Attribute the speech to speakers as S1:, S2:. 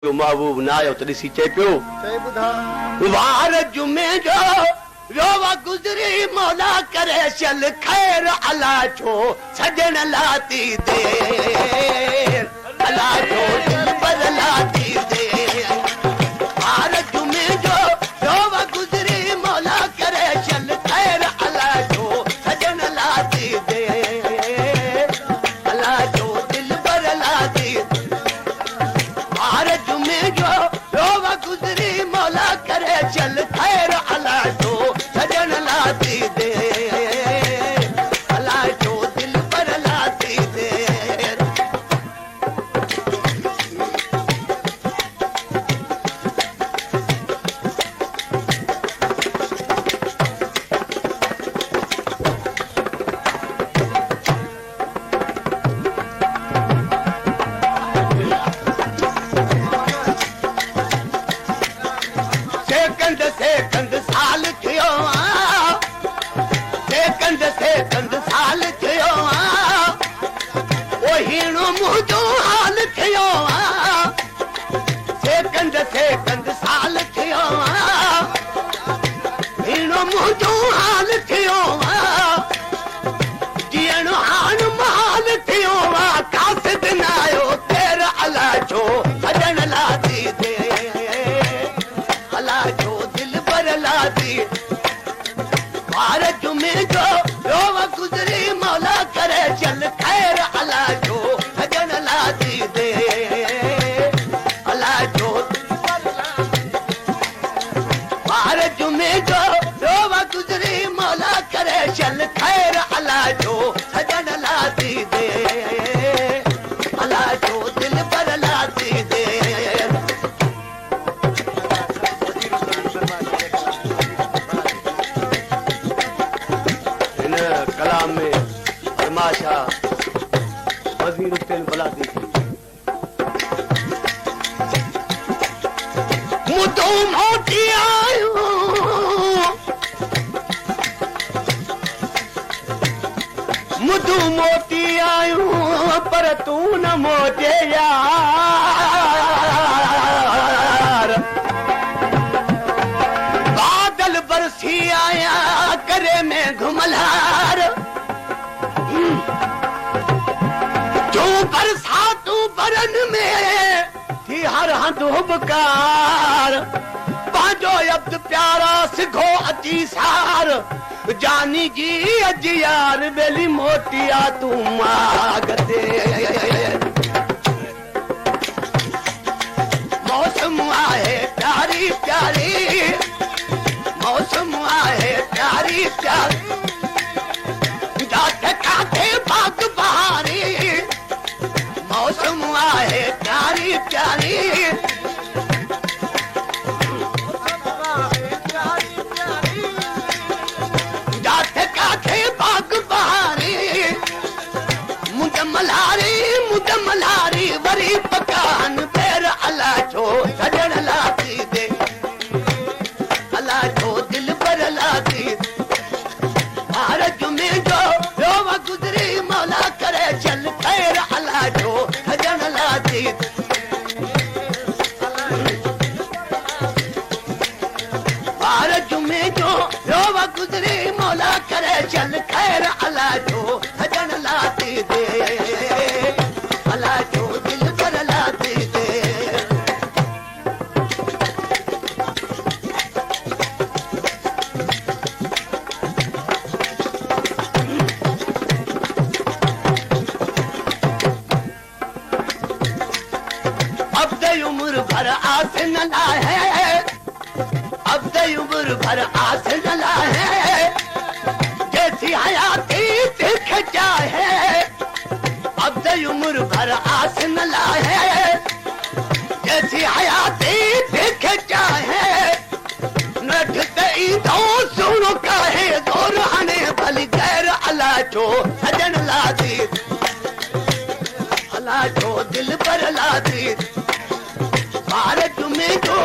S1: महबूब ना आयो तॾहिं सी चए पियो वार जुमे जो रोवा गुज़री मौला करे चल खैर अला छो सजन लाती दे अला छो दिल पर लाती दे वार जुमे जो रोवा गुज़री मौला करे चल खैर अला छो सजन लाती दे अला छो दिल पर लाती जो रोवा गुज़री मौला करे चल खैर अला छो सजन लाती दे अला छो दिल पर लाती दे सेकंद साल थियो सेकंद साल थियो ओ हीणो मुंहिंजो हाल थियो सेकंद साल थियो हीणो मुंहिंजो हाल थियो जीअणो हाण महाल थियो कासिद न आयो तेर अला छो सजन लाती दे अला छो वार जुमे जो रोवा गुज़री मौला करे चल खैर अला छो सजन लाती दे अला छो वार जुमे जो रोवा गुज़री मौला करे चल खैर अला छो सजन लाती दे अला छो दिल पर लाती दे कलाम में फरमाशा वजीर हुसैन बलादी मुदो मोटी आयो मुदो मोटी आयो पर तू न मोटे यार बादल बरसी आया करे में घुमलार जो बरसातू बरन में थी हर हंध हुबकार पांजो अब्द प्यारा सिखो अची सार जानी जी अज यार बेली मोटिया तू मागते मौसम आए प्यारी प्यारी मौसम आए प्यारी प्यारी जाते काटे बाग बहारी मौसम आए प्यारी प्यारी जाते काटे बाग बहारी मुद मल्हारी वरी पकान पैर अला छो सजन लाती दे अला छो दिल पर लाती वार जुमे जो रोवा गुज़री मौला करे चल खैर अला छो सजन लाती वार जुमे जो रोवा गुज़री मौला करे चल खैर अला छो सजन लाती दे अला छो दिल पर लाती दे उम्र भर आस न है अब तो उम्र भर आस न है जैसी हयाती दिख जाए अब तो उम्र भर आस न है जैसी हयाती दिख जाए नठते दो सुनो कहे दौर हने भली गैर अला छो सजन लाती अला छो दिल पर लाती वार जुमे जो